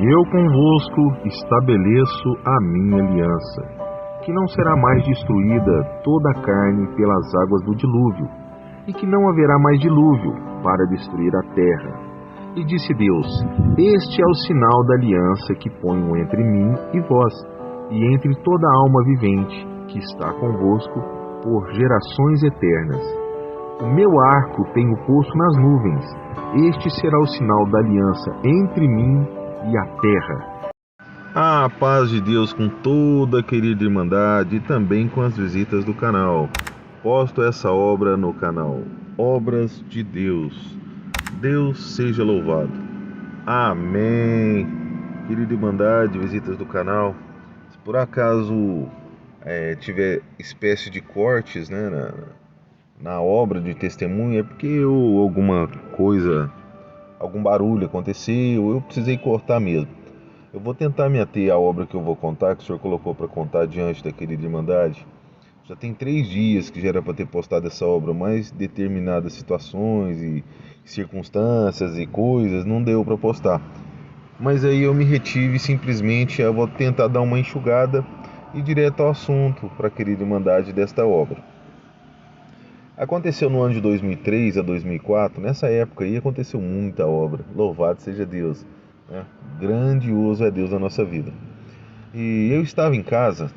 eu convosco estabeleço a minha aliança, que não será mais destruída toda a carne pelas águas do dilúvio, e que não haverá mais dilúvio para destruir a terra. E disse Deus: este é o sinal da aliança que ponho entre mim e vós, e entre toda alma vivente que está convosco por gerações eternas. O meu arco tenho posto nas nuvens, este será o sinal da aliança entre mim e a terra. A paz de Deus com toda a querida irmandade e também com as visitas do canal. Posto essa obra no canal Obras de Deus. Deus seja louvado. Amém. Querida irmandade, visitas do canal. Se por acaso tiver espécie de cortes, né, na obra de testemunho, é porque alguma coisa, algum barulho aconteceu, eu precisei cortar mesmo. Eu vou tentar me ater à obra que eu vou contar, que o senhor colocou para contar diante da querida irmandade. Já tem 3 dias que já era para ter postado essa obra, mas determinadas situações e circunstâncias e coisas não deu para postar. Mas aí eu me retive simplesmente, eu vou tentar dar uma enxugada e ir direto ao assunto para a querida irmandade desta obra. Aconteceu no ano de 2003 a 2004, nessa época aí aconteceu muita obra, louvado seja Deus, né? Grandioso é Deus na nossa vida. E eu estava em casa,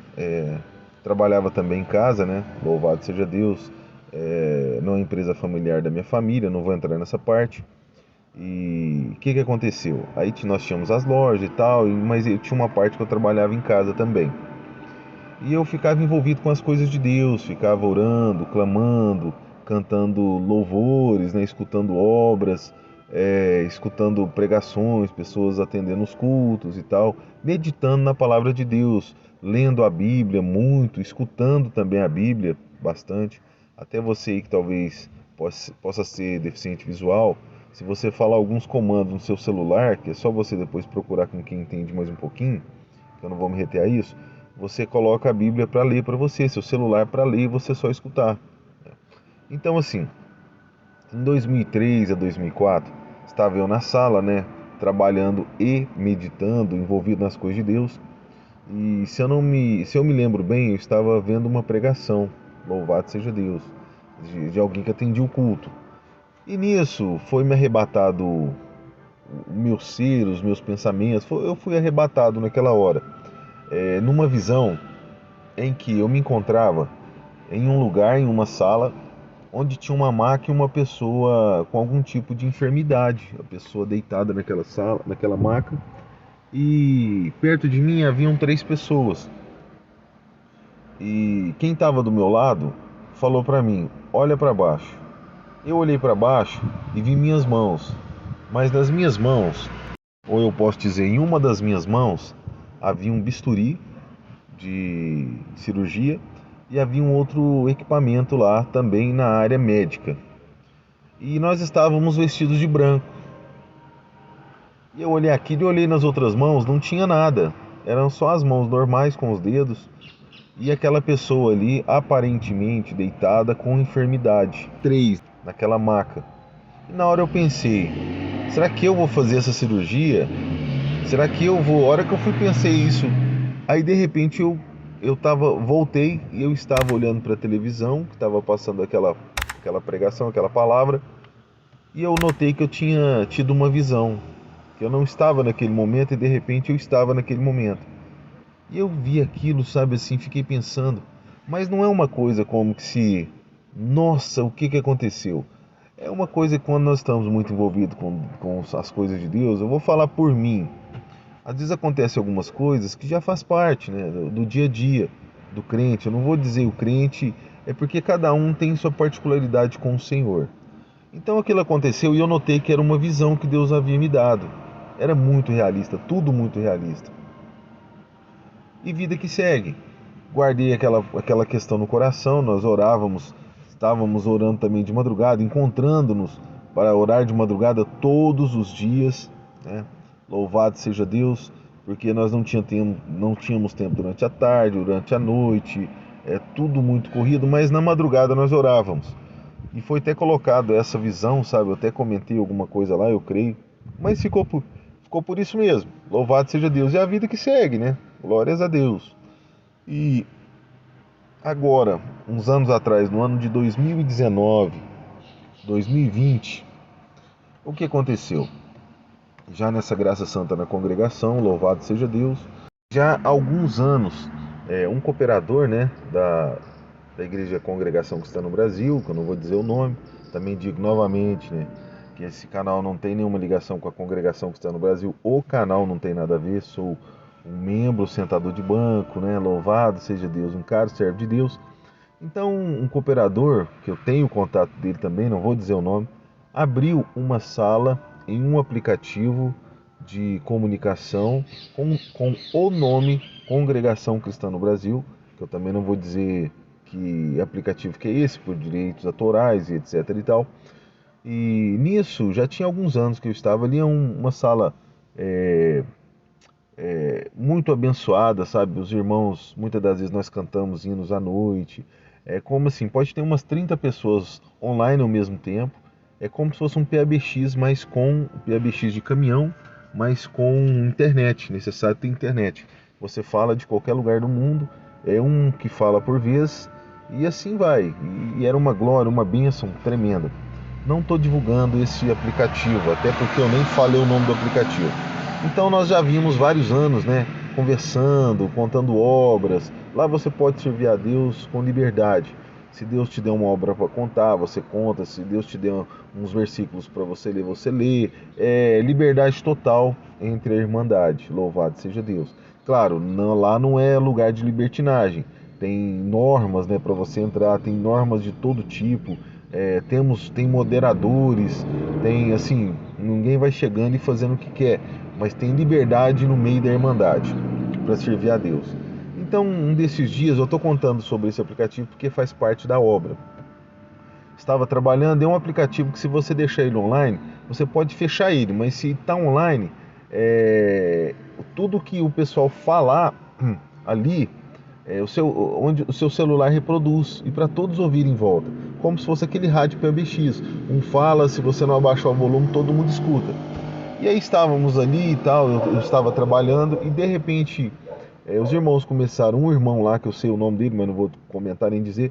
trabalhava também em casa, né? Louvado seja Deus, numa empresa familiar da minha família, não vou entrar nessa parte. E o que aconteceu? Aí nós tínhamos as lojas e tal, mas eu tinha uma parte que eu trabalhava em casa também. E eu ficava envolvido com as coisas de Deus, ficava orando, clamando, cantando louvores, né, escutando obras, escutando pregações, pessoas atendendo os cultos e tal, meditando na palavra de Deus, lendo a Bíblia muito, escutando também a Bíblia bastante. Até você aí que talvez possa ser deficiente visual, se você falar alguns comandos no seu celular, que é só você depois procurar com quem entende mais um pouquinho, que eu não vou me reter a isso, você coloca a Bíblia para ler para você, seu celular para ler e você só escutar. Então assim, em 2003 a 2004, estava eu na sala, né, trabalhando e meditando, envolvido nas coisas de Deus. E se eu me lembro bem, eu estava vendo uma pregação, louvado seja Deus, de alguém que atendia o culto. E nisso foi me arrebatado o meu ser, os meus pensamentos, eu fui arrebatado naquela hora, numa visão em que eu me encontrava em um lugar, em uma sala, onde tinha uma maca e uma pessoa com algum tipo de enfermidade. A pessoa deitada naquela sala, naquela maca, e perto de mim haviam 3 pessoas. E quem estava do meu lado falou para mim: olha para baixo. Eu olhei para baixo e vi minhas mãos, mas nas minhas mãos, ou eu posso dizer, em uma das minhas mãos, havia um bisturi de cirurgia e havia um outro equipamento lá também na área médica. E nós estávamos vestidos de branco. E eu olhei aquilo e olhei nas outras mãos, não tinha nada. Eram só as mãos normais com os dedos e aquela pessoa ali aparentemente deitada com enfermidade. 3 naquela maca. E na hora eu pensei: será que eu vou fazer essa cirurgia? Será que eu vou? A hora que eu pensei isso, aí de repente voltei e eu estava olhando para a televisão, que estava passando aquela pregação, aquela palavra, e eu notei que eu tinha tido uma visão, que eu não estava naquele momento e de repente eu estava naquele momento. E eu vi aquilo, sabe assim, fiquei pensando, mas não é uma coisa como que se, nossa, o que aconteceu? É uma coisa que quando nós estamos muito envolvidos com as coisas de Deus, eu vou falar por mim. Às vezes acontecem algumas coisas que já faz parte, né, do dia a dia do crente. Eu não vou dizer o crente, é porque cada um tem sua particularidade com o Senhor. Então aquilo aconteceu e eu notei que era uma visão que Deus havia me dado. Era muito realista, tudo muito realista. E vida que segue. Guardei aquela questão no coração, nós orávamos, estávamos orando também de madrugada, encontrando-nos para orar de madrugada todos os dias, né? Louvado seja Deus, porque nós não tínhamos tempo durante a tarde, durante a noite, tudo muito corrido, mas na madrugada nós orávamos. E foi até colocado essa visão, sabe? Eu até comentei alguma coisa lá, eu creio, mas ficou por isso mesmo. Louvado seja Deus. E a vida que segue, né? Glórias a Deus. E agora, uns anos atrás, no ano de 2019, 2020, o que aconteceu? Já nessa graça santa na congregação, louvado seja Deus, já há alguns anos, um cooperador, né, da Igreja Congregação Cristã no Brasil, que eu não vou dizer o nome, também digo novamente, né, que esse canal não tem nenhuma ligação com a Congregação Cristã no Brasil, o canal não tem nada a ver, sou um membro sentador de banco, né, louvado seja Deus, um caro servo de Deus. Então, um cooperador, que eu tenho contato dele também, não vou dizer o nome, abriu uma sala em um aplicativo de comunicação com o nome Congregação Cristã no Brasil, que eu também não vou dizer que aplicativo que é esse, por direitos autorais e etc e tal. E nisso, já tinha alguns anos que eu estava ali, uma sala muito abençoada, sabe? Os irmãos, muitas das vezes nós cantamos hinos à noite. É como assim, pode ter umas 30 pessoas online ao mesmo tempo. É como se fosse um PABX, mas com PABX de caminhão, mas com internet, necessário ter internet. Você fala de qualquer lugar do mundo, é um que fala por vez, e assim vai. E era uma glória, uma bênção tremenda. Não estou divulgando esse aplicativo, até porque eu nem falei o nome do aplicativo. Então nós já vimos vários anos, né, conversando, contando obras. Lá você pode servir a Deus com liberdade. Se Deus te der uma obra para contar, você conta. Se Deus te der uns versículos para você ler, você lê. É liberdade total entre a irmandade. Louvado seja Deus. Claro, lá não é lugar de libertinagem. Tem normas, né, para você entrar. Tem normas de todo tipo. Tem moderadores. Tem assim, ninguém vai chegando e fazendo o que quer, mas tem liberdade no meio da irmandade para servir a Deus. Então, um desses dias, eu estou contando sobre esse aplicativo porque faz parte da obra. Estava trabalhando, é um aplicativo que se você deixar ele online, você pode fechar ele, mas se está online, tudo que o pessoal falar ali, onde o seu celular reproduz e para todos ouvirem em volta, como se fosse aquele rádio PBX. Um fala, se você não abaixar o volume, todo mundo escuta. E aí estávamos ali e tal, eu estava trabalhando e de repente os irmãos começaram, um irmão lá, que eu sei o nome dele, mas não vou comentar nem dizer,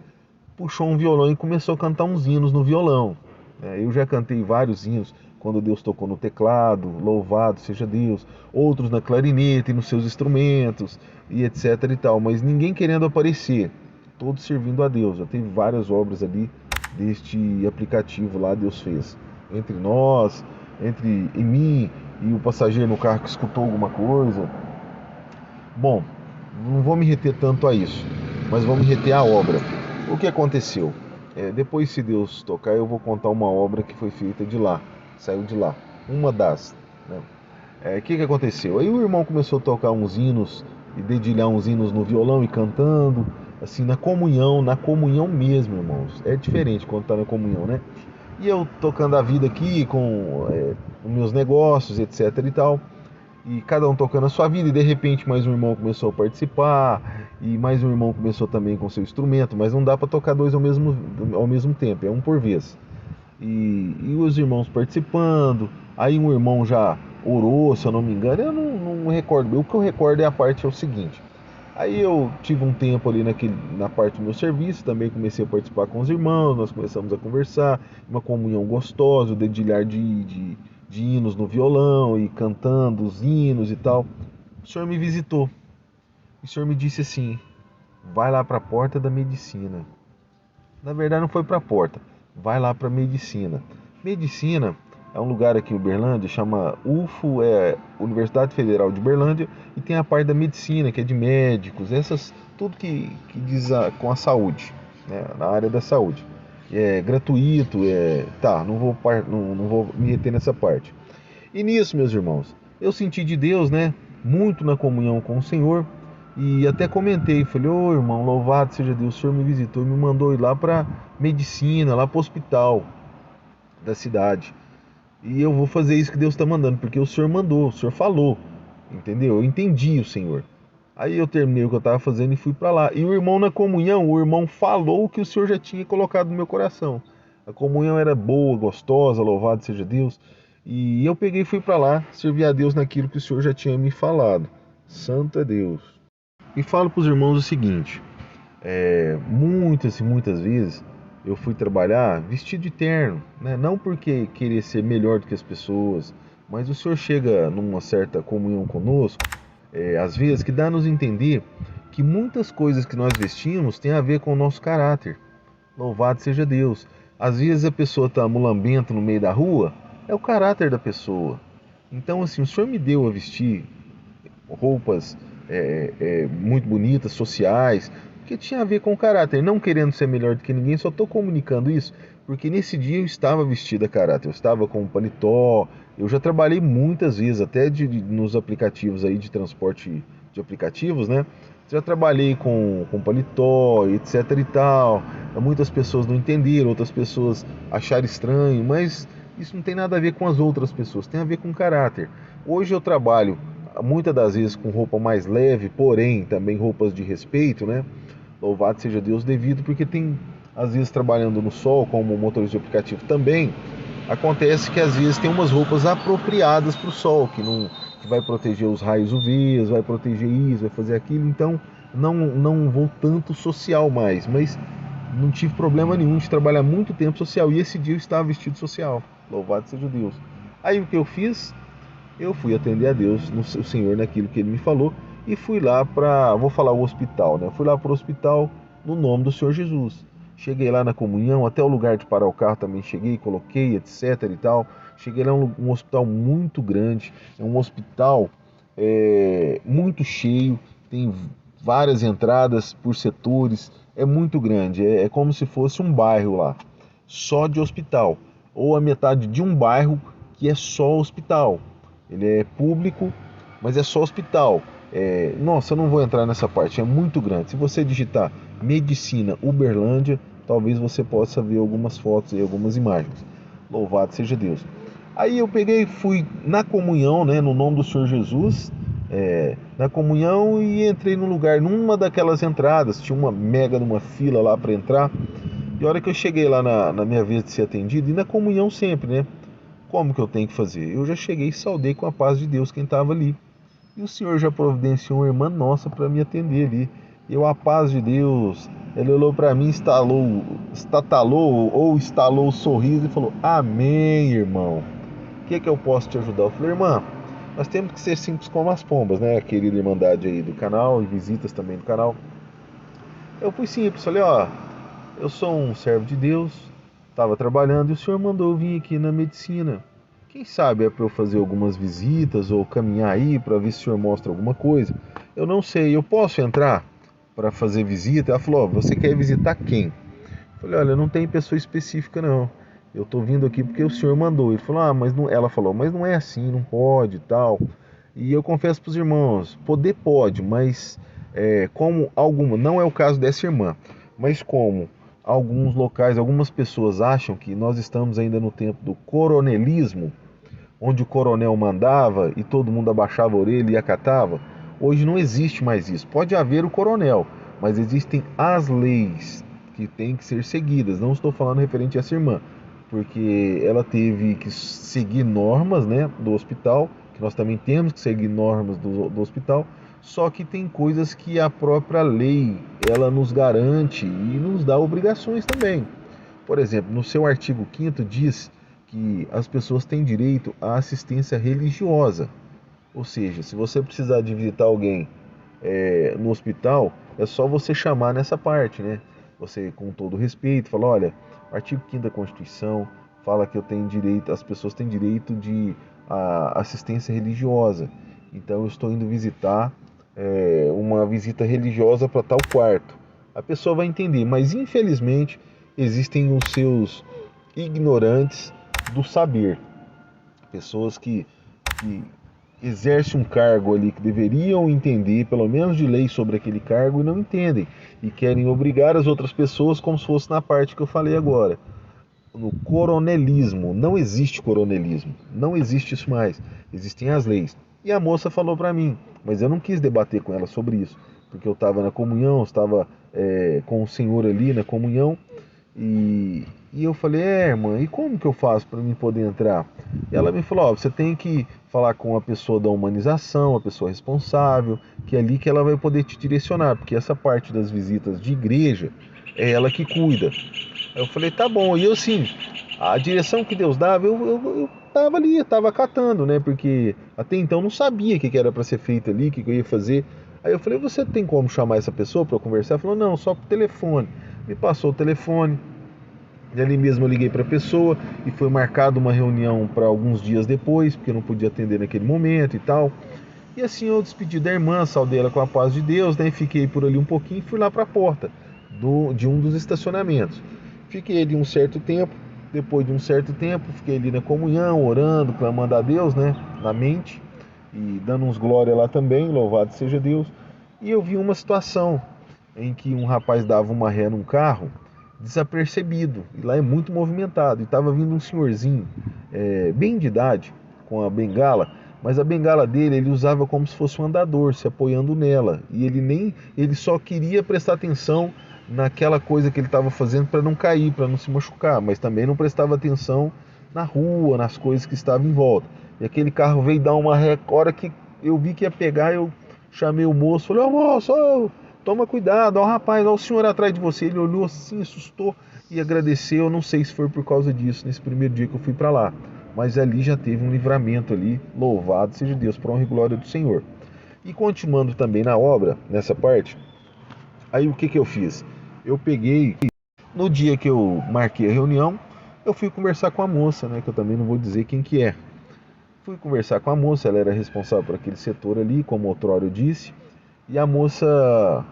puxou um violão e começou a cantar uns hinos no violão. Eu já cantei vários hinos, quando Deus tocou no teclado, louvado seja Deus, outros na clarinete, nos seus instrumentos e etc e tal, mas ninguém querendo aparecer, todos servindo a Deus. Já teve várias obras ali deste aplicativo lá, Deus fez. Entre nós, em mim e o passageiro no carro que escutou alguma coisa. Bom, não vou me reter tanto a isso, mas vou me reter à obra. O que aconteceu? Depois, se Deus tocar, eu vou contar uma obra que foi feita de lá, saiu de lá, uma das. Né? O que aconteceu? Aí o irmão começou a tocar uns hinos e dedilhar uns hinos no violão e cantando, assim, na comunhão mesmo, irmãos. É diferente quando está na comunhão, né? E eu tocando a vida aqui com os meus negócios, etc e tal. E cada um tocando a sua vida, e de repente mais um irmão começou a participar, e mais um irmão começou também com seu instrumento, mas não dá para tocar dois ao mesmo tempo, é um por vez. E os irmãos participando, aí um irmão já orou, se eu não me engano, eu não recordo. O que eu recordo é o seguinte: aí eu tive um tempo ali na parte do meu serviço, também comecei a participar com os irmãos, nós começamos a conversar, uma comunhão gostosa, o dedilhar de hinos no violão e cantando os hinos e tal. O Senhor me visitou. O Senhor me disse assim: vai lá para a porta da medicina. Na verdade não foi para a porta, vai lá para a medicina. Medicina é um lugar aqui em Uberlândia, chama UFO, Universidade Federal de Uberlândia, e tem a parte da medicina, que é de médicos, tudo que diz com a saúde, né, na área da saúde. É gratuito, não vou me reter nessa parte. E nisso, meus irmãos, eu senti de Deus, né, muito na comunhão com o Senhor, e até comentei, falei: ô irmão, louvado seja Deus, o Senhor me visitou e me mandou ir lá para medicina, lá para o hospital da cidade. E eu vou fazer isso que Deus está mandando, porque o Senhor mandou, o Senhor falou, entendeu? Eu entendi o Senhor. Aí eu terminei o que eu estava fazendo e fui para lá. E o irmão na comunhão, o irmão falou o que o Senhor já tinha colocado no meu coração. A comunhão era boa, gostosa, louvado seja Deus. E eu peguei e fui para lá servir a Deus naquilo que o Senhor já tinha me falado. Santo é Deus. E falo para os irmãos o seguinte: muitas e muitas vezes eu fui trabalhar vestido de terno, né? Não porque querer ser melhor do que as pessoas, mas o Senhor chega numa certa comunhão conosco, às vezes, que dá a nos entender que muitas coisas que nós vestimos têm a ver com o nosso caráter. Louvado seja Deus. Às vezes a pessoa está mulambenta no meio da rua, é o caráter da pessoa. Então, assim, o Senhor me deu a vestir roupas muito bonitas, sociais, que tinha a ver com o caráter. Não querendo ser melhor do que ninguém, só estou comunicando isso, porque nesse dia eu estava vestido a caráter. Eu estava com um paletó. Eu já trabalhei muitas vezes, até nos aplicativos aí de transporte de aplicativos, né? Já trabalhei com paletó, etc e tal. Muitas pessoas não entenderam, outras pessoas acharam estranho, mas isso não tem nada a ver com as outras pessoas, tem a ver com caráter. Hoje eu trabalho muitas das vezes com roupa mais leve, porém também roupas de respeito, né? Louvado seja Deus devido, porque tem, às vezes, trabalhando no sol, como motorista de aplicativo também, acontece que às vezes tem umas roupas apropriadas para o sol, que vai proteger os raios UV, vai proteger isso, vai fazer aquilo, então não vou tanto social mais, mas não tive problema nenhum de trabalhar muito tempo social, e esse dia eu estava vestido social, louvado seja Deus. Aí o que eu fiz? Eu fui atender a Deus, o Senhor, naquilo que Ele me falou, e fui lá vou falar o hospital, né? Fui lá para o hospital no nome do Senhor Jesus. Cheguei lá na comunhão, até o lugar de parar o carro também cheguei, coloquei, etc e tal. Cheguei lá, um hospital muito grande, é um hospital muito cheio, tem várias entradas por setores, é muito grande, é como se fosse um bairro lá, só de hospital, ou a metade de um bairro que é só hospital. Ele é público, mas é só hospital. Nossa, eu não vou entrar nessa parte, é muito grande. Se você digitar Medicina Uberlândia, talvez você possa ver algumas fotos e algumas imagens. Louvado seja Deus. Aí eu peguei e fui na comunhão, né, no nome do Senhor Jesus, na comunhão, e entrei no lugar, numa daquelas entradas, tinha uma fila lá para entrar. E a hora que eu cheguei lá na minha vez de ser atendido, e na comunhão sempre, né? Como que eu tenho que fazer? Eu já cheguei e saudei com a paz de Deus quem estava ali. E o Senhor já providenciou uma irmã nossa para me atender ali. E a paz de Deus, ele olhou para mim, estalou o sorriso e falou: Amém, irmão. O que eu posso te ajudar? Eu falei: irmã, nós temos que ser simples como as pombas, né? A querida irmandade aí do canal e visitas também do canal. Eu fui simples, falei: ó, eu sou um servo de Deus, estava trabalhando e o senhor mandou eu vir aqui na medicina. Quem sabe é para eu fazer algumas visitas ou caminhar aí para ver se o senhor mostra alguma coisa. Eu não sei, eu posso entrar para fazer visita? Ela falou: ó, você quer visitar quem? Eu falei: olha, não tem pessoa específica não. Eu estou vindo aqui porque o senhor mandou. Ele falou: mas não... Ela falou: mas não é assim, não pode e tal. E eu confesso para os irmãos, poder pode, mas como alguma, não é o caso dessa irmã, mas como alguns locais, algumas pessoas acham que nós estamos ainda no tempo do coronelismo, onde o coronel mandava e todo mundo abaixava a orelha e acatava. Hoje não existe mais isso. Pode haver o coronel, mas existem as leis que têm que ser seguidas. Não estou falando referente a essa irmã, porque ela teve que seguir normas, né, do hospital, que nós também temos que seguir normas do hospital, só que tem coisas que a própria lei ela nos garante e nos dá obrigações também. Por exemplo, no seu artigo 5º diz que as pessoas têm direito à assistência religiosa. Ou seja, se você precisar de visitar alguém no hospital, é só você chamar nessa parte, né? Você, com todo respeito, fala: olha, o artigo 5º da Constituição fala que eu tenho direito, as pessoas têm direito de assistência religiosa. Então eu estou indo visitar uma visita religiosa para tal quarto. A pessoa vai entender, mas infelizmente existem os seus ignorantes do saber. Pessoas que exercem um cargo ali que deveriam entender, pelo menos de lei sobre aquele cargo, e não entendem. E querem obrigar as outras pessoas como se fosse na parte que eu falei agora. No coronelismo, não existe coronelismo, não existe isso mais, existem as leis. E a moça falou para mim, mas eu não quis debater com ela sobre isso, porque eu estava na comunhão, estava com o Senhor ali na comunhão, e E eu falei, irmã, e como que eu faço para mim poder entrar? E ela me falou, ó, você tem que falar com a pessoa da humanização, a pessoa responsável, que é ali que ela vai poder te direcionar, porque essa parte das visitas de igreja é ela que cuida. Aí eu falei, tá bom. E eu assim, a direção que Deus dava, eu tava ali, eu tava acatando, né? Porque até então eu não sabia o que era para ser feito ali, o que eu ia fazer. Aí eu falei, você tem como chamar essa pessoa para conversar? Ela falou, não, só por telefone. Me passou o telefone. E ali mesmo eu liguei para a pessoa e foi marcada uma reunião para alguns dias depois, porque eu não podia atender naquele momento e tal. E assim eu despedi da irmã, saudei ela com a paz de Deus, né? Fiquei por ali um pouquinho e fui lá para a porta de um dos estacionamentos. Fiquei ali um certo tempo, depois de um certo tempo, fiquei ali na comunhão, orando, clamando a Deus, né? Na mente e dando uns glória lá também, louvado seja Deus. E eu vi uma situação em que um rapaz dava uma ré num carro desapercebido, e lá é muito movimentado, e estava vindo um senhorzinho, bem de idade, com a bengala, mas a bengala dele ele usava como se fosse um andador, se apoiando nela, e ele só queria prestar atenção naquela coisa que ele estava fazendo para não cair, para não se machucar, mas também não prestava atenção na rua, nas coisas que estavam em volta. E aquele carro veio dar uma ré, a hora que eu vi que ia pegar, eu chamei o moço, falei, ô moço, ô, toma cuidado, ó rapaz, ó o senhor atrás de você. Ele olhou assim, assustou e agradeceu. Eu não sei se foi por causa disso, nesse primeiro dia que eu fui para lá. Mas ali já teve um livramento ali, louvado seja Deus, para honra e glória do Senhor. E continuando também na obra, nessa parte, aí o que eu fiz? Eu peguei, no dia que eu marquei a reunião, eu fui conversar com a moça, né, que eu também não vou dizer quem que é. Fui conversar com a moça, ela era responsável por aquele setor ali, como outrora eu disse, e a moça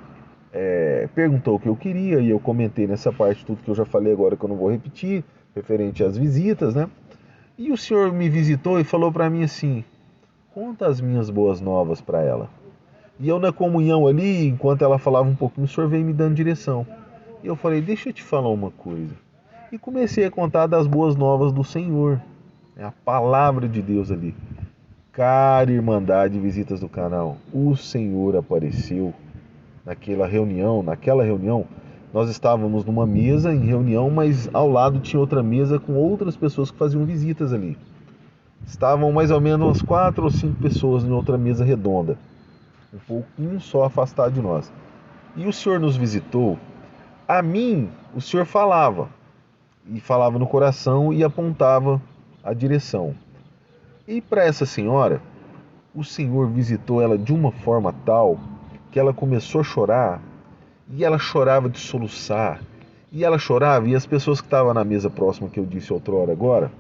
perguntou o que eu queria e eu comentei nessa parte tudo que eu já falei agora que eu não vou repetir, referente às visitas, né? E o senhor me visitou e falou para mim assim, conta as minhas boas novas para ela. E eu na comunhão ali, enquanto ela falava um pouquinho, o senhor veio me dando direção. E eu falei, deixa eu te falar uma coisa. E comecei a contar das boas novas do Senhor. É a palavra de Deus ali. Cara Irmandade Visitas do Canal, o Senhor apareceu. Naquela reunião, nós estávamos numa mesa em reunião, mas ao lado tinha outra mesa com outras pessoas que faziam visitas ali. Estavam mais ou menos umas 4 ou 5 pessoas em outra mesa redonda, um pouquinho só afastado de nós. E o Senhor nos visitou. A mim, o Senhor falava, e falava no coração e apontava a direção. E para essa senhora, o Senhor visitou ela de uma forma tal que ela começou a chorar, e ela chorava de soluçar, e ela chorava, e as pessoas que estavam na mesa próxima que eu disse outrora agora,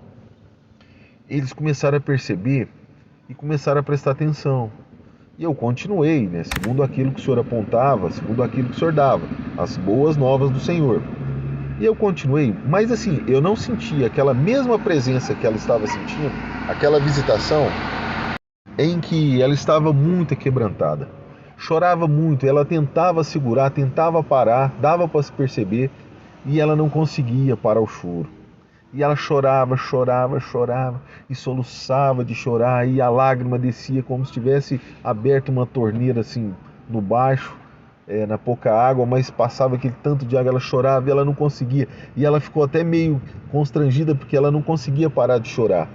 eles começaram a perceber e começaram a prestar atenção. E eu continuei, né, segundo aquilo que o Senhor apontava, segundo aquilo que o Senhor dava, as boas novas do Senhor. E eu continuei, mas assim, eu não sentia aquela mesma presença que ela estava sentindo, aquela visitação em que ela estava muito quebrantada. Chorava muito, ela tentava segurar, tentava parar, dava para se perceber e ela não conseguia parar o choro. E ela chorava, e soluçava de chorar, e a lágrima descia como se tivesse aberto uma torneira assim no baixo, na pouca água, mas passava aquele tanto de água, ela chorava e ela não conseguia. E ela ficou até meio constrangida porque ela não conseguia parar de chorar.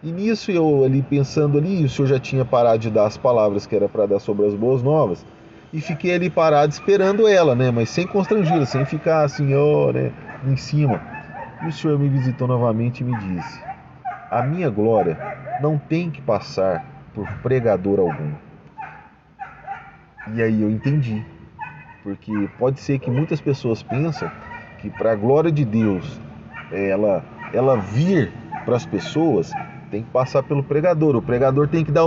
E nisso eu ali pensando ali, o senhor já tinha parado de dar as palavras que era para dar sobre as boas novas, e fiquei ali parado esperando ela, né, mas sem constrangê-la, sem ficar assim, né, em cima. E o senhor me visitou novamente e me disse, a minha glória não tem que passar por pregador algum. E aí eu entendi, porque pode ser que muitas pessoas pensam que para a glória de Deus ela vir para as pessoas, tem que passar pelo pregador. O pregador tem que dar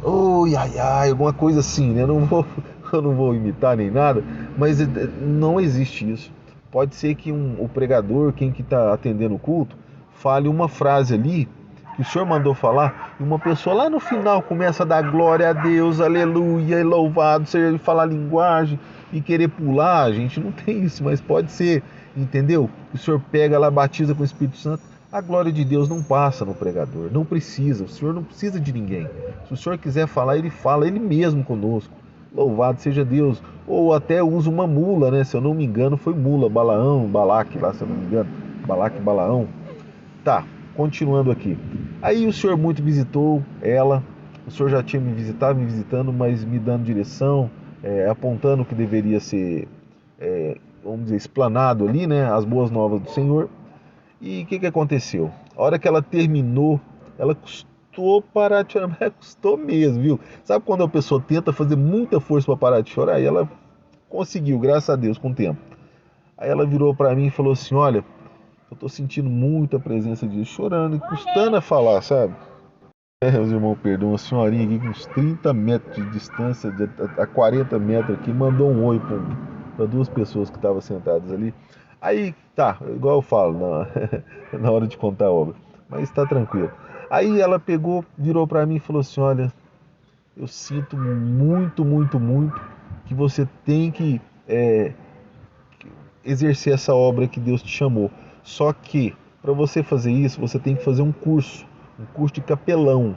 alguma coisa assim, né? Eu não vou imitar nem nada, mas não existe isso. Pode ser que o pregador, quem que está atendendo o culto, fale uma frase ali que o senhor mandou falar, e uma pessoa lá no final começa a dar glória a Deus, aleluia, e louvado seja ele, falar linguagem e querer pular. A gente não tem isso, mas pode ser, entendeu? O senhor pega lá, batiza com o Espírito Santo. A glória de Deus não passa no pregador, não precisa, o Senhor não precisa de ninguém. Se o Senhor quiser falar, Ele fala, Ele mesmo conosco. Louvado seja Deus. Ou até usa uma mula, né? Se eu não me engano, foi mula, Balaão, Balaque lá, se eu não me engano. Balaque e Balaão. Tá, continuando aqui. Aí o senhor muito visitou ela, o senhor já tinha me visitando, mas me dando direção, apontando o que deveria ser, vamos dizer, explanado ali, né, as boas novas do Senhor. E o que aconteceu? A hora que ela terminou, ela custou parar de chorar, mas custou mesmo, viu? Sabe quando a pessoa tenta fazer muita força para parar de chorar? E ela conseguiu, graças a Deus, com o tempo. Aí ela virou para mim e falou assim: olha, eu tô sentindo muita presença de Deus, chorando e custando a falar, sabe? Os irmãos, perdão, uma senhorinha aqui com uns 30 metros de distância, a 40 metros aqui, mandou um oi para duas pessoas que estavam sentadas ali. Aí, tá, igual eu falo, na hora de contar a obra, mas tá tranquilo. Aí ela pegou, virou para mim e falou assim: olha, eu sinto muito, muito, muito que você tem que exercer essa obra que Deus te chamou. Só que, para você fazer isso, você tem que fazer um curso de capelão.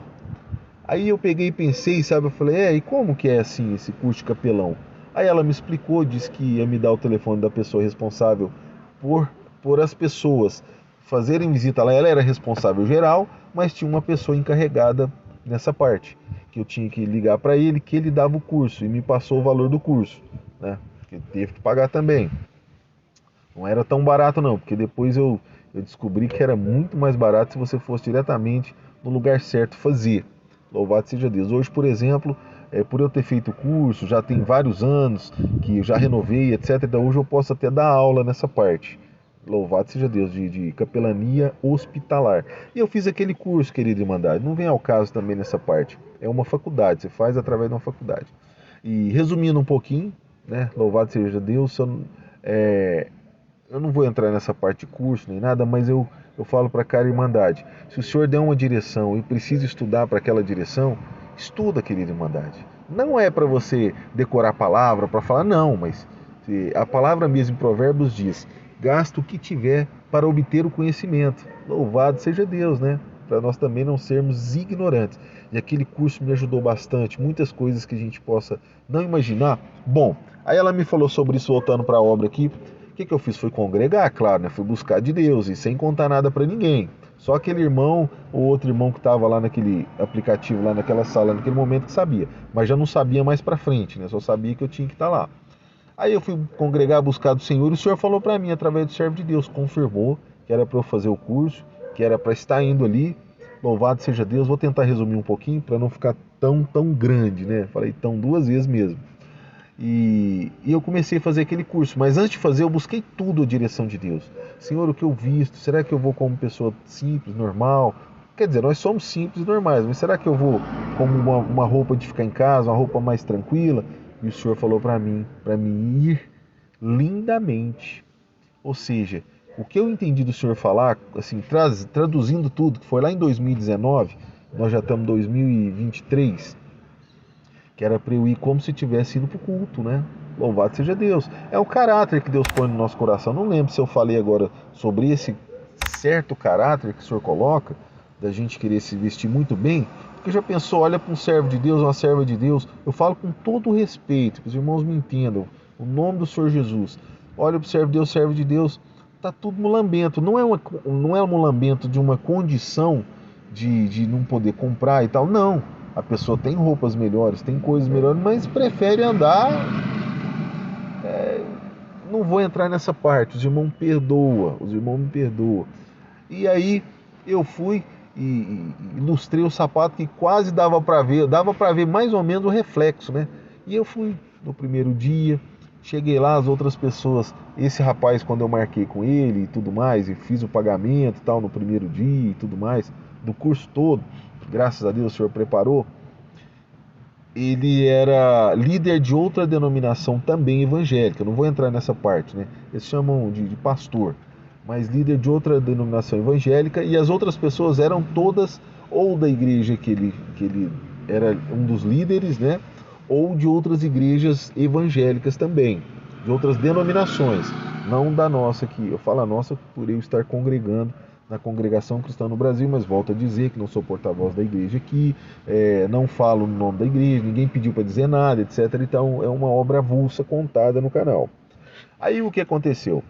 Aí eu peguei e pensei, sabe, eu falei, e como que é assim esse curso de capelão? Aí ela me explicou, disse que ia me dar o telefone da pessoa responsável por as pessoas fazerem visita lá. Ela era responsável geral, mas tinha uma pessoa encarregada nessa parte, que eu tinha que ligar para ele, que ele dava o curso e me passou o valor do curso, né? Que teve que pagar também. Não era tão barato não, porque depois eu descobri que era muito mais barato se você fosse diretamente no lugar certo fazer. Louvado seja Deus. Hoje, por exemplo, por eu ter feito o curso, já tem vários anos que eu já renovei, etc. Então hoje eu posso até dar aula nessa parte. Louvado seja Deus, de capelania hospitalar. E eu fiz aquele curso, querida Irmandade. Não vem ao caso também nessa parte. É uma faculdade, você faz através de uma faculdade. E resumindo um pouquinho, né? Louvado seja Deus, eu não vou entrar nessa parte de curso nem nada, mas eu falo para cada irmandade. Se o senhor der uma direção e precisa estudar para aquela direção, estuda, querida irmandade. Não é para você decorar a palavra, para falar, não, mas a palavra mesmo em Provérbios diz: gasta o que tiver para obter o conhecimento. Louvado seja Deus, né? Para nós também não sermos ignorantes. E aquele curso me ajudou bastante, muitas coisas que a gente possa não imaginar. Bom, aí ela me falou sobre isso, voltando para a obra aqui. O que eu fiz? Foi congregar, claro, né? Fui buscar de Deus e sem contar nada para ninguém. Só aquele irmão ou outro irmão que estava lá naquele aplicativo, lá naquela sala, naquele momento que sabia. Mas já não sabia mais para frente, né? Só sabia que eu tinha que estar lá. Aí eu fui congregar, buscar do Senhor, e o Senhor falou para mim, através do servo de Deus, confirmou que era para eu fazer o curso, que era para estar indo ali. Louvado seja Deus. Vou tentar resumir um pouquinho para não ficar tão grande, né? Falei tão duas vezes mesmo. E eu comecei a fazer aquele curso, mas antes de fazer eu busquei tudo a direção de Deus. Senhor, o que eu visto? Será que eu vou como pessoa simples, normal? Quer dizer, nós somos simples e normais, mas será que eu vou como uma roupa de ficar em casa, uma roupa mais tranquila? E o Senhor falou para mim ir lindamente. Ou seja, o que eu entendi do Senhor falar, assim, traduzindo tudo, que foi lá em 2019, nós já estamos em 2023, que era para eu ir como se tivesse ido para o culto, né? Louvado seja Deus. É o caráter que Deus põe no nosso coração. Não lembro se eu falei agora sobre esse certo caráter que o Senhor coloca, da gente querer se vestir muito bem. Porque já pensou, olha para um servo de Deus, uma serva de Deus. Eu falo com todo o respeito, que os irmãos me entendam. O nome do Senhor Jesus. Olha para o servo de Deus, tá tudo mulambento. Não é um mulambento de uma condição de não poder comprar e tal. Não. A pessoa tem roupas melhores, tem coisas melhores, mas prefere andar. Não vou entrar nessa parte, os irmãos me perdoam. E aí eu fui e ilustrei o sapato que quase dava para ver mais ou menos o reflexo, né? E eu fui no primeiro dia, cheguei lá, as outras pessoas, esse rapaz, quando eu marquei com ele e tudo mais, e fiz o pagamento e tal no primeiro dia e tudo mais, do curso todo, graças a Deus o Senhor preparou. Ele era líder de outra denominação também evangélica, não vou entrar nessa parte, né? Eles chamam de pastor, mas líder de outra denominação evangélica, e as outras pessoas eram todas ou da igreja que ele era um dos líderes, né? Ou de outras igrejas evangélicas também, de outras denominações, não da nossa aqui. Eu falo a nossa por eu estar congregando na Congregação Cristã no Brasil, mas volto a dizer que não sou porta-voz da igreja aqui, não falo no nome da igreja, ninguém pediu para dizer nada, etc. Então é uma obra avulsa contada no canal. Aí o que aconteceu?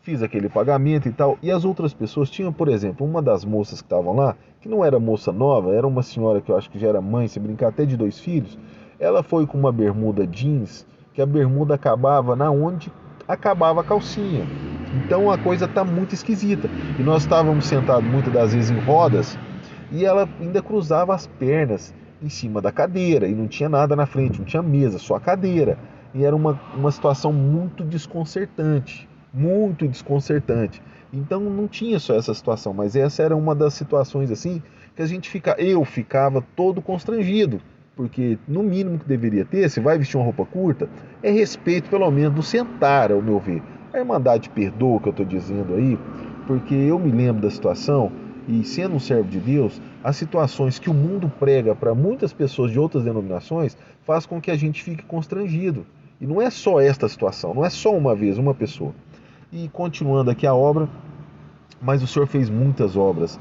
fiz aquele pagamento e tal. E as outras pessoas tinham, por exemplo, uma das moças que estavam lá, que não era moça nova, era uma senhora que eu acho que já era mãe, se brincar até de 2 filhos. Ela foi com uma bermuda jeans, que a bermuda acabava na onde acabava a calcinha. Então a coisa tá muito esquisita. E nós estávamos sentados muitas das vezes em rodas e ela ainda cruzava as pernas em cima da cadeira e não tinha nada na frente, não tinha mesa, só a cadeira. E era uma situação muito desconcertante, muito desconcertante. Então não tinha só essa situação, mas essa era uma das situações assim que eu ficava todo constrangido, porque no mínimo que deveria ter, se vai vestir uma roupa curta, é respeito pelo menos do sentar, ao meu ver. A Irmandade perdoa o que eu estou dizendo aí, porque eu me lembro da situação e sendo um servo de Deus, as situações que o mundo prega para muitas pessoas de outras denominações faz com que a gente fique constrangido. E não é só esta situação, não é só uma vez, uma pessoa. E continuando aqui a obra, mas o Senhor fez muitas obras.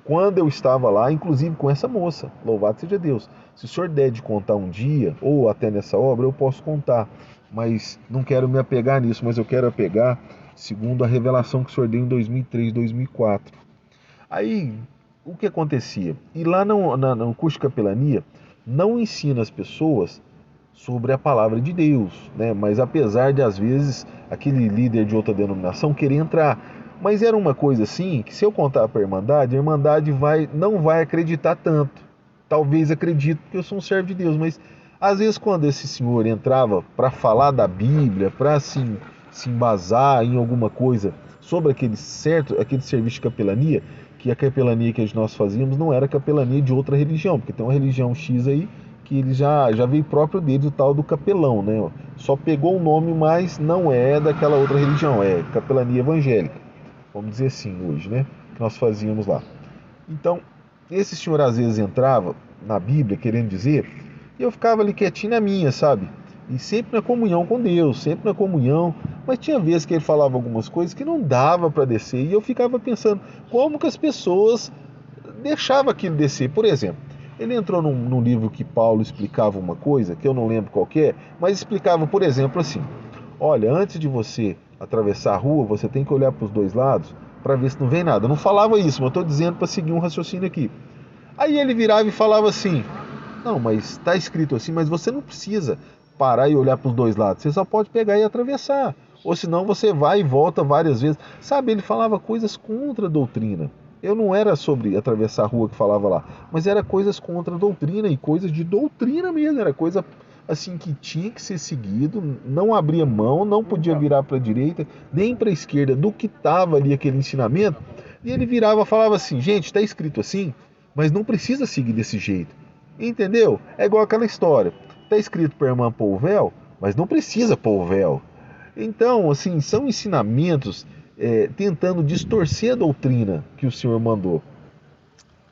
Quando eu estava lá, inclusive com essa moça, louvado seja Deus. Se o Senhor der de contar um dia, ou até nessa obra, eu posso contar. Mas não quero me apegar nisso, mas eu quero apegar segundo a revelação que o Senhor deu em 2003, 2004. Aí, o que acontecia? E lá no curso de capelania, não ensina as pessoas sobre a palavra de Deus, né? Mas apesar de, às vezes, aquele líder de outra denominação querer entrar. Mas era uma coisa assim, que se eu contar para a Irmandade não vai acreditar tanto. Talvez acredite, porque eu sou um servo de Deus, mas às vezes quando esse senhor entrava para falar da Bíblia, para assim, se embasar em alguma coisa sobre aquele serviço de capelania, que a capelania que nós fazíamos não era capelania de outra religião, porque tem uma religião X aí que ele já veio próprio dele, o tal do capelão, né? Só pegou o nome, mas não é daquela outra religião, é capelania evangélica, vamos dizer assim hoje, né? Que nós fazíamos lá. Então, esse senhor às vezes entrava na Bíblia querendo dizer, e eu ficava ali quietinho na minha, sabe? E sempre na comunhão com Deus, sempre na comunhão, mas tinha vezes que ele falava algumas coisas que não dava para descer, e eu ficava pensando como que as pessoas deixavam aquilo descer. Por exemplo, ele entrou num livro que Paulo explicava uma coisa, que eu não lembro qual que é, mas explicava, por exemplo, assim: olha, antes de você atravessar a rua, você tem que olhar para os dois lados para ver se não vem nada. Eu não falava isso, mas eu estou dizendo para seguir um raciocínio aqui. Aí ele virava e falava assim: não, mas está escrito assim, mas você não precisa parar e olhar para os dois lados. Você só pode pegar e atravessar. Ou senão você vai e volta várias vezes. Sabe, ele falava coisas contra a doutrina. Eu não era sobre atravessar a rua que falava lá, mas era coisas contra a doutrina e coisas de doutrina mesmo. Era coisa assim que tinha que ser seguido, não abria mão, não podia virar para a direita, nem para a esquerda do que estava ali aquele ensinamento. E ele virava e falava assim: gente, está escrito assim, mas não precisa seguir desse jeito. Entendeu? É igual aquela história. Está escrito para a irmã pôr o véu, mas não precisa pôr o véu. Então, assim, são ensinamentos tentando distorcer a doutrina que o Senhor mandou.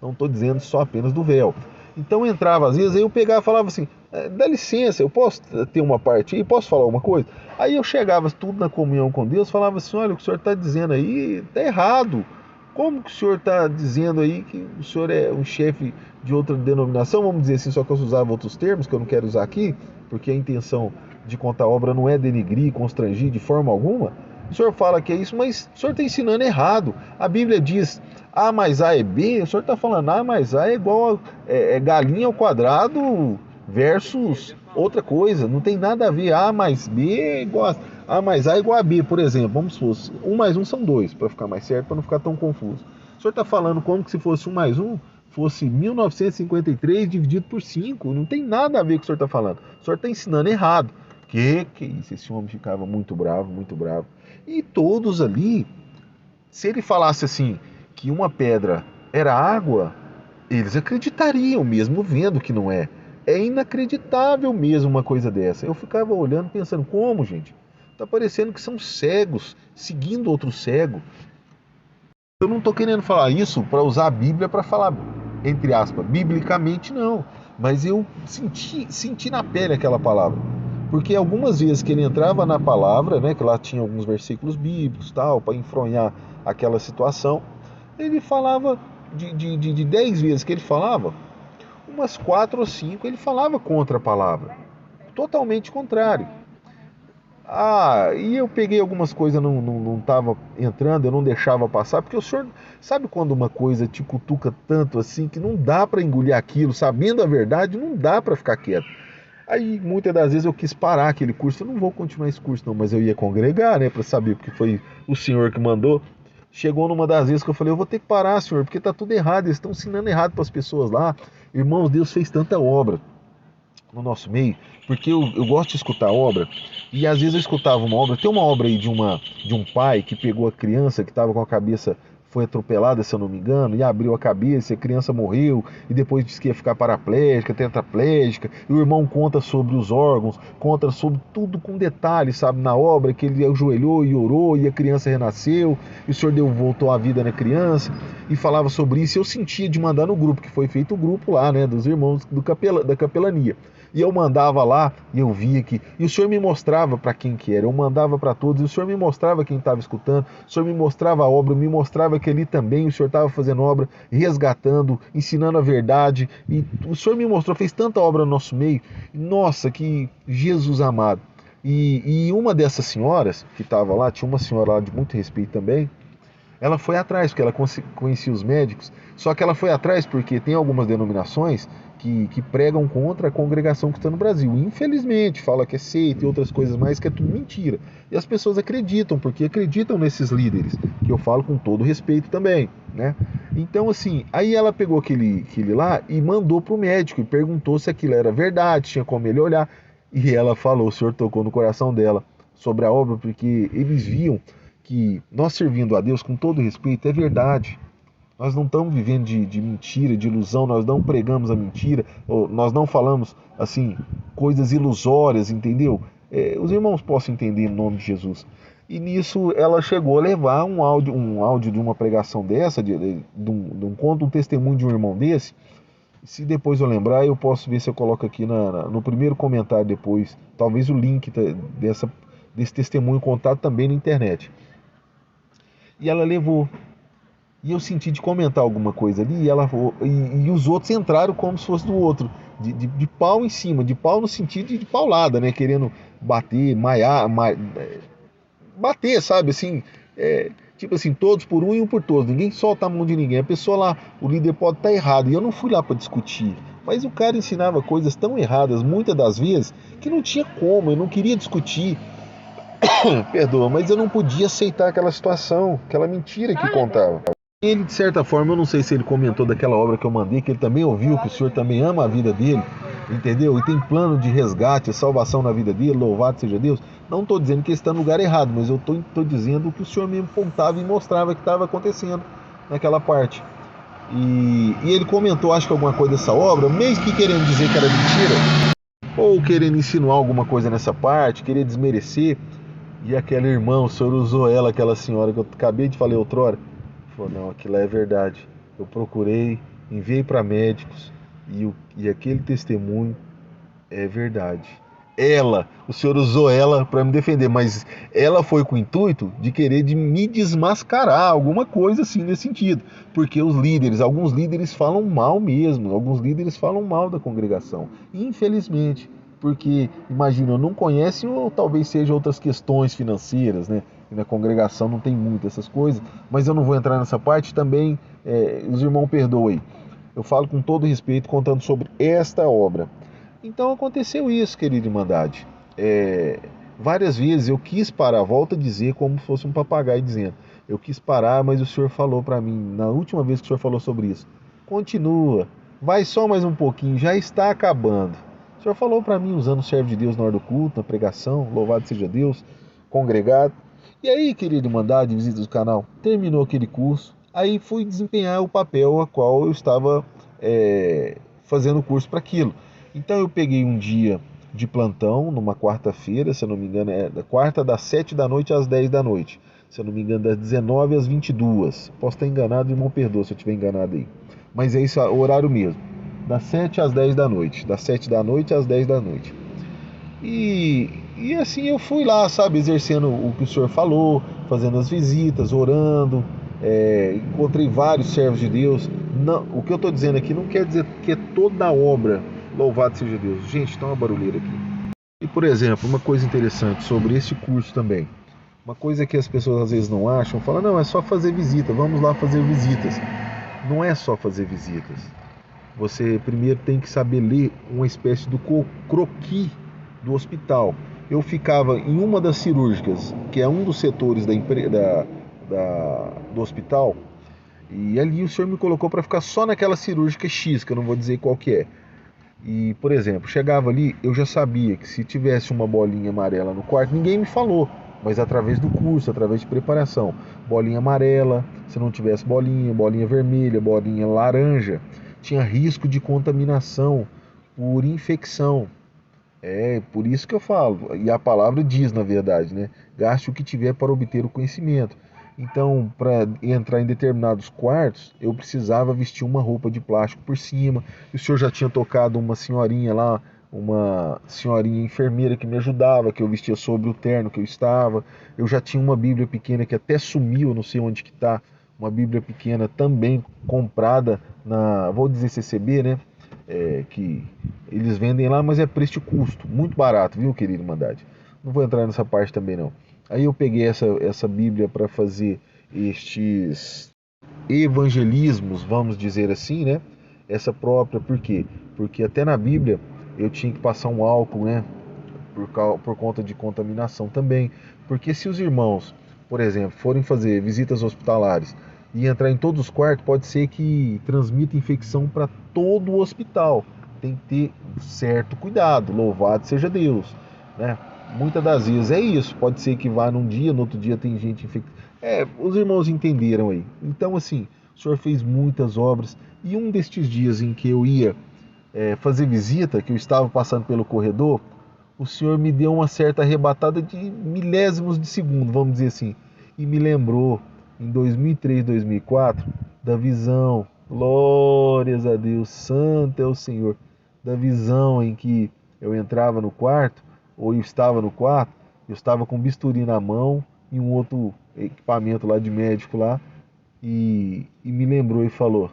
Não estou dizendo só apenas do véu. Então entrava às vezes, aí eu pegava e falava assim: dá licença, eu posso ter uma parte aí, posso falar alguma coisa? Aí eu chegava tudo na comunhão com Deus, falava assim: olha, o que o senhor está dizendo aí está errado. Como que o senhor está dizendo aí que o senhor é um chefe de outra denominação, vamos dizer assim, só que eu usava outros termos que eu não quero usar aqui, porque a intenção de contar a obra não é denigrir, constrangir de forma alguma. O senhor fala que é isso, mas o senhor está ensinando errado. A Bíblia diz A mais A é B, o senhor está falando A mais A é igual galinha ao quadrado versus outra coisa. Não tem nada a ver. A mais B é igual A mais A é igual a B, por exemplo. Vamos supor, 1 mais 1 são 2, para ficar mais certo, para não ficar tão confuso. O senhor está falando como que se fosse 1 mais 1 fosse 1953 dividido por 5. Não tem nada a ver com o que o senhor está falando. O senhor está ensinando errado. Que isso? Esse homem ficava muito bravo, muito bravo. E todos ali, se ele falasse assim, que uma pedra era água, eles acreditariam, mesmo vendo que não é. É inacreditável mesmo uma coisa dessa. Eu ficava olhando, pensando, como, gente? Tá parecendo que são cegos, seguindo outro cego. Eu não estou querendo falar isso para usar a Bíblia para falar, entre aspas, biblicamente não. Mas eu senti na pele aquela palavra. Porque algumas vezes que ele entrava na palavra, né, que lá tinha alguns versículos bíblicos, tal, para enfronhar aquela situação, ele falava de 10 vezes que ele falava, umas 4 ou 5 ele falava contra a palavra, totalmente contrário. E eu peguei algumas coisas, não estava entrando, eu não deixava passar, porque o senhor sabe quando uma coisa te cutuca tanto assim que não dá para engolir aquilo, sabendo a verdade, não dá para ficar quieto. Aí muitas das vezes eu quis parar aquele curso, eu não vou continuar esse curso não, mas eu ia congregar, né, para saber, porque foi o senhor que mandou. Chegou numa das vezes que eu falei, eu vou ter que parar, senhor, porque tá tudo errado, eles estão ensinando errado para as pessoas lá. Irmãos, Deus fez tanta obra no nosso meio, porque eu gosto de escutar obra, e às vezes eu escutava uma obra, tem uma obra aí de um pai que pegou a criança que estava com a cabeça, foi atropelada, se eu não me engano, e abriu a cabeça, e a criança morreu, e depois disse que ia ficar paraplégica, tetraplégica, e o irmão conta sobre os órgãos, conta sobre tudo com detalhes, sabe, na obra, que ele ajoelhou e orou, e a criança renasceu, e o senhor voltou a vida na criança, e falava sobre isso, e eu sentia de mandar no grupo, que foi feito o grupo lá, né, dos irmãos da capelania. E eu mandava lá, e eu via que... E o senhor me mostrava para quem que era, eu mandava para todos, e o senhor me mostrava quem estava escutando, o senhor me mostrava a obra, me mostrava que ali também o senhor estava fazendo obra, resgatando, ensinando a verdade, e o senhor me mostrou, fez tanta obra no nosso meio, nossa, que Jesus amado. E uma dessas senhoras que estava lá, tinha uma senhora lá de muito respeito também, ela foi atrás, porque ela conhecia os médicos, só que ela foi atrás porque tem algumas denominações que pregam contra a congregação que está no Brasil. Infelizmente, fala que é seita e outras coisas mais, que é tudo mentira. E as pessoas acreditam, porque acreditam nesses líderes, que eu falo com todo respeito também, né? Então, assim, aí ela pegou aquele lá e mandou para o médico e perguntou se aquilo era verdade, tinha como ele olhar. E ela falou, o Senhor tocou no coração dela sobre a obra, porque eles viam que nós servindo a Deus com todo respeito é verdade. Nós não estamos vivendo de mentira, de ilusão, nós não pregamos a mentira, nós não falamos assim coisas ilusórias, entendeu? Os irmãos possam entender em nome de Jesus. E nisso ela chegou a levar um áudio de uma pregação dessa, um testemunho de um irmão desse. Se depois eu lembrar, eu posso ver se eu coloco aqui no primeiro comentário depois, talvez o link desse testemunho contado também na internet. E ela levou. E eu senti de comentar alguma coisa ali, e os outros entraram como se fosse do outro, de pau em cima, de pau no sentido de paulada, né? Querendo bater, bater, sabe? Assim, tipo assim, todos por um e um por todos, ninguém solta a mão de ninguém. A pessoa lá, o líder pode estar errado, e eu não fui lá para discutir. Mas o cara ensinava coisas tão erradas, muitas das vezes, que não tinha como, eu não queria discutir. Perdoa, mas eu não podia aceitar aquela situação, aquela mentira que contava. Ele, de certa forma, eu não sei se ele comentou daquela obra que eu mandei, que ele também ouviu, que o Senhor também ama a vida dele, entendeu? E tem plano de resgate, salvação na vida dele, louvado seja Deus. Não estou dizendo que ele está no lugar errado, mas eu estou dizendo que o Senhor mesmo contava e mostrava que estava acontecendo naquela parte. E ele comentou, acho que alguma coisa dessa obra, mesmo que querendo dizer que era mentira, ou querendo insinuar alguma coisa nessa parte, querer desmerecer. E aquela irmã, o Senhor usou ela, aquela senhora que eu acabei de falar outrora. Falou, não, aquilo é verdade. Eu procurei, enviei para médicos e aquele testemunho é verdade. O Senhor usou ela para me defender, mas ela foi com o intuito de querer de me desmascarar, alguma coisa assim nesse sentido. Porque alguns líderes falam mal mesmo, alguns líderes falam mal da congregação. Infelizmente, porque, imagina, não conhecem ou talvez sejam outras questões financeiras, né? E na congregação não tem muito essas coisas, mas eu não vou entrar nessa parte também, os irmãos perdoem. Eu falo com todo respeito, contando sobre esta obra. Então aconteceu isso, querida Irmandade. Várias vezes eu quis parar, volto a dizer como se fosse um papagaio dizendo. Eu quis parar, mas o Senhor falou para mim, na última vez que o Senhor falou sobre isso, continua, vai só mais um pouquinho, já está acabando. O Senhor falou para mim, usando o servo de Deus na hora do culto, na pregação, louvado seja Deus, congregado. E aí, querida Irmandade, visita do canal, terminou aquele curso, aí fui desempenhar o papel a qual eu estava fazendo o curso para aquilo. Então eu peguei um dia de plantão, numa quarta-feira, se eu não me engano, da quarta das 7 da noite às 10 da noite. Se eu não me engano, das 19 às 22. Posso estar enganado, irmão, perdoa se eu estiver enganado aí. Mas é isso, o horário mesmo. Das 7 às 10 da noite. Das 7 da noite às 10 da noite. E assim eu fui lá, sabe, exercendo o que o Senhor falou, fazendo as visitas, orando. Encontrei vários servos de Deus. Não, o que eu estou dizendo aqui não quer dizer que é toda a obra. Louvado seja Deus. Gente, tá uma barulheira aqui. E, por exemplo, uma coisa interessante sobre esse curso também, uma coisa que as pessoas às vezes não acham, falam, não, é só fazer visita, vamos lá fazer visitas. Não é só fazer visitas. Você primeiro tem que saber ler uma espécie do croquis do hospital. Eu ficava em uma das cirúrgicas, que é um dos setores do hospital, e ali o senhor me colocou para ficar só naquela cirúrgica X, que eu não vou dizer qual que é. E, por exemplo, chegava ali, eu já sabia que se tivesse uma bolinha amarela no quarto, ninguém me falou, mas através do curso, através de preparação. Bolinha amarela, se não tivesse bolinha, bolinha vermelha, bolinha laranja, tinha risco de contaminação por infecção. É por isso que eu falo, e a palavra diz, na verdade, né? Gaste o que tiver para obter o conhecimento. Então, para entrar em determinados quartos, eu precisava vestir uma roupa de plástico por cima. E o senhor já tinha tocado uma senhorinha lá, uma senhorinha enfermeira que me ajudava, que eu vestia sobre o terno que eu estava. Eu já tinha uma Bíblia pequena que até sumiu, não sei onde que está. Uma Bíblia pequena também comprada na, vou dizer CCB, né? Que eles vendem lá, mas é preço de custo, muito barato, viu, querido Irmandade? Não vou entrar nessa parte também não. Aí eu peguei essa Bíblia para fazer estes evangelismos, vamos dizer assim, né? Essa própria, por quê? Porque até na Bíblia eu tinha que passar um álcool, né? Por conta de contaminação também. Porque se os irmãos, por exemplo, forem fazer visitas hospitalares e entrar em todos os quartos, pode ser que transmita infecção para todo o hospital. Tem que ter certo cuidado, louvado seja Deus, né? Muitas das vezes é isso, pode ser que vá num dia, no outro dia tem gente infectada. Os irmãos entenderam aí. Então, assim, o senhor fez muitas obras e um destes dias em que eu ia fazer visita, que eu estava passando pelo corredor, o senhor me deu uma certa arrebatada de milésimos de segundo, vamos dizer assim, e me lembrou em 2003, 2004, da visão, glórias a Deus, santo é o Senhor, da visão em que eu entrava no quarto, ou eu estava no quarto, eu estava com bisturi na mão e um outro equipamento lá de médico lá, e me lembrou e falou,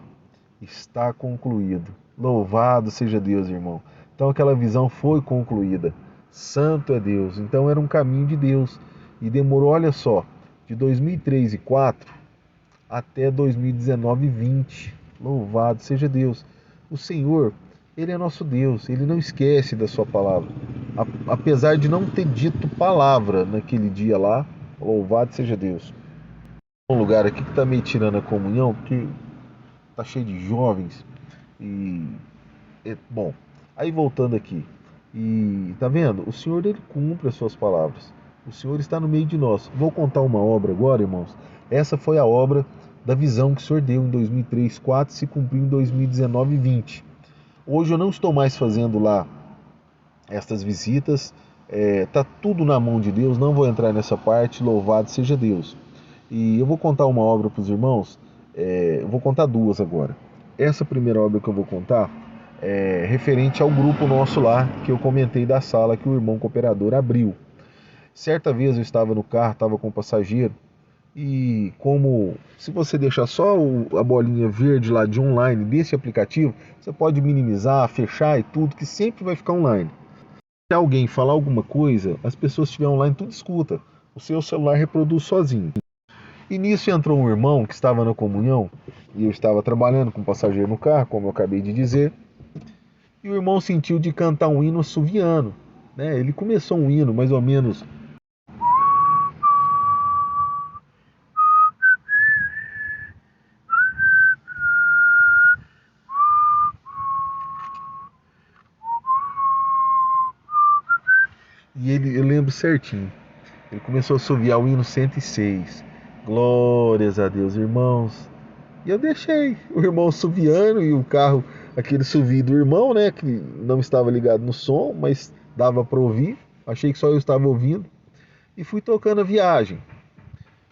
está concluído. Louvado seja Deus, irmão. Então aquela visão foi concluída. Santo é Deus. Então era um caminho de Deus. E demorou, olha só, de 2003 e 4 até 2019 e 20. Louvado seja Deus. O Senhor, Ele é nosso Deus. Ele não esquece da sua palavra. Apesar de não ter dito palavra naquele dia lá, louvado seja Deus. Um lugar aqui que está meio tirando a comunhão, porque tá cheio de jovens. E bom, aí voltando aqui, e tá vendo? O Senhor ele cumpre as suas palavras. O Senhor está no meio de nós. Vou contar uma obra agora, irmãos. Essa foi a obra da visão que o Senhor deu em 2003, 4 se cumpriu em 2019 e 20. Hoje eu não estou mais fazendo lá estas visitas. Tá tudo na mão de Deus. Não vou entrar nessa parte. Louvado seja Deus. E eu vou contar uma obra para os irmãos. Eu vou contar duas agora. Essa primeira obra que eu vou contar é referente ao grupo nosso lá, que eu comentei da sala que o irmão cooperador abriu. Certa vez eu estava no carro, estava com um passageiro, e como se você deixar só a bolinha verde lá de online desse aplicativo, você pode minimizar, fechar e tudo, que sempre vai ficar online. Se alguém falar alguma coisa, as pessoas que estiverem online tudo escuta. O seu celular reproduz sozinho. E nisso entrou um irmão que estava na comunhão, e eu estava trabalhando com um passageiro no carro, como eu acabei de dizer, e o irmão sentiu de cantar um hino assoviano, né? Ele começou um hino mais ou menos. E eu lembro certinho, ele começou a assoviar o hino 106. Glórias a Deus, irmãos. E eu deixei o irmão assoviando e o carro, aquele assovio do irmão, né? Que não estava ligado no som, mas dava para ouvir. Achei que só eu estava ouvindo. E fui tocando a viagem.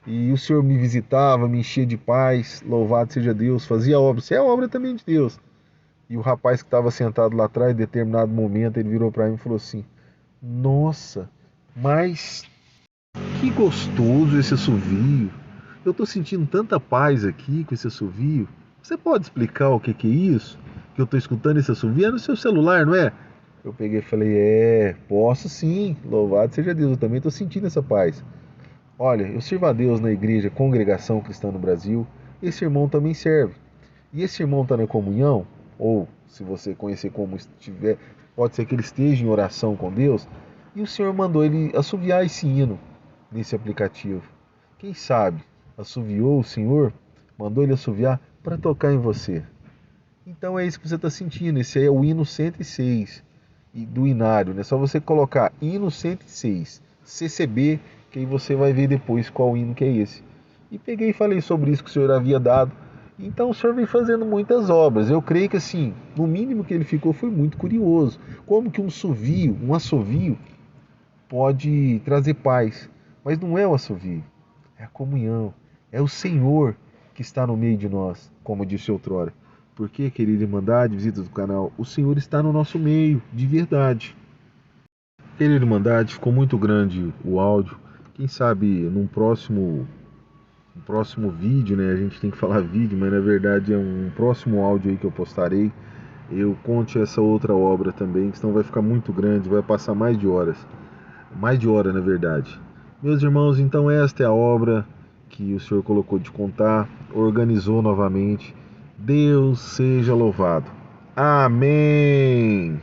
E o Senhor me visitava, me enchia de paz. Louvado seja Deus. Fazia obra. Isso é obra também de Deus. E o rapaz que estava sentado lá atrás, em determinado momento, ele virou para mim e falou assim: Nossa, mas que gostoso esse assovio. Eu estou sentindo tanta paz aqui com esse assovio. Você pode explicar o que é isso? Que eu estou escutando esse assovio? É no seu celular, não é? Eu peguei e falei, posso sim, louvado seja Deus, eu também estou sentindo essa paz. Olha, eu sirvo a Deus na igreja Congregação Cristã no Brasil, esse irmão também serve. E esse irmão está na comunhão, ou se você conhecer como estiver, pode ser que ele esteja em oração com Deus, e o Senhor mandou ele assoviar esse hino nesse aplicativo. Quem sabe assoviou o Senhor, mandou ele assoviar para tocar em você. Então é isso que você está sentindo. Esse aí é o hino 106 do Inário, né? Só você colocar hino 106, CCB, que aí você vai ver depois qual hino que é esse. E peguei e falei sobre isso que o Senhor havia dado. Então o Senhor vem fazendo muitas obras. Eu creio que assim, no mínimo que ele ficou foi muito curioso. Como que um assovio pode trazer paz? Mas não é o assovio, é a comunhão, é o Senhor que está no meio de nós, como disse outrora. Porque, querida Irmandade, visitas do canal, o Senhor está no nosso meio, de verdade. Querida Irmandade, ficou muito grande o áudio. Quem sabe no próximo vídeo, né? A gente tem que falar vídeo, mas na verdade é um próximo áudio aí que eu postarei. Eu conte essa outra obra também, que senão vai ficar muito grande, vai passar mais de horas. Mais de hora, na verdade. Meus irmãos, então esta é a obra que o Senhor colocou de contar, organizou novamente. Deus seja louvado. Amém.